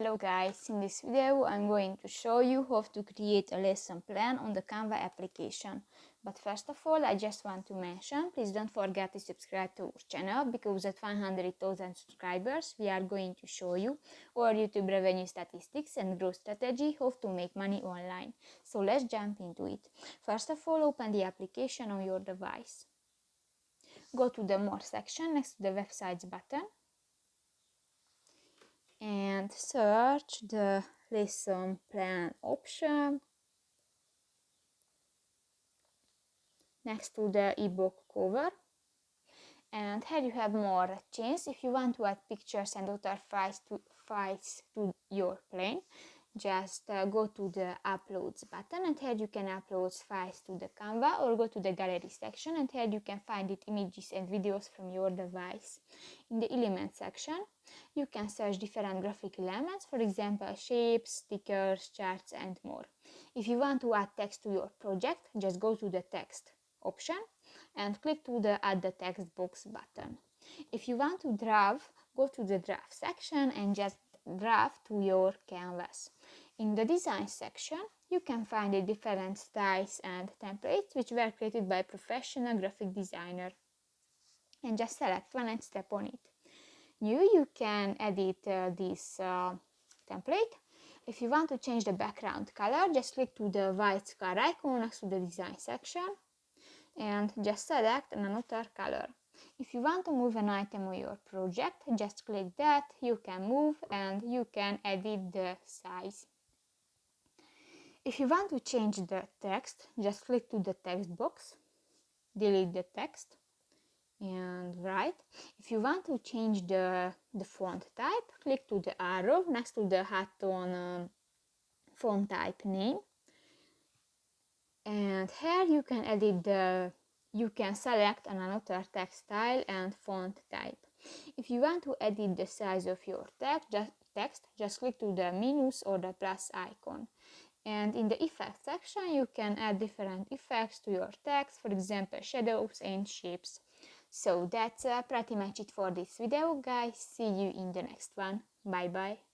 Hello guys, in this video I'm going to show you how to create a lesson plan on the Canva application. But first of all, I just want to mention, please don't forget to subscribe to our channel, because at 100,000 subscribers we are going to show you our YouTube revenue statistics and growth strategy, how to make money online. So let's jump into it. First of all, open the application on your device. Go to the More section next to the Websites button and search the lesson plan option next to the ebook cover, and here you have more options. If you want to add pictures and other files to your plan, just go to the uploads button, and here you can upload files to the Canva, or go to the gallery section, and here you can find it images and videos from your device. In the element section you can search different graphic elements, for example shapes, stickers, charts and more. If you want to add text to your project, just go to the text option and click to the add the text box button. If you want to draft, go to the draft section and just draft to your canvas. In the design section you can find the different styles and templates which were created by professional graphic designer, and just select one and step on it. You can edit this template. If you want to change the background color, just click to the white car icon next to the design section and just select another color. If you want to move an item on your project, just click that. You can move and you can edit the size. If you want to change the text, just click to the text box, delete the text and write. If you want to change the font type, click to the arrow next to the half-tone font type name, and here you can edit you can select another text style and font type. If you want to edit the size of your text, just click to the minus or the plus icon. And in the effects section you can add different effects to your text, for example shadows and shapes. So that's pretty much it for this video, guys. See you in the next one. Bye bye.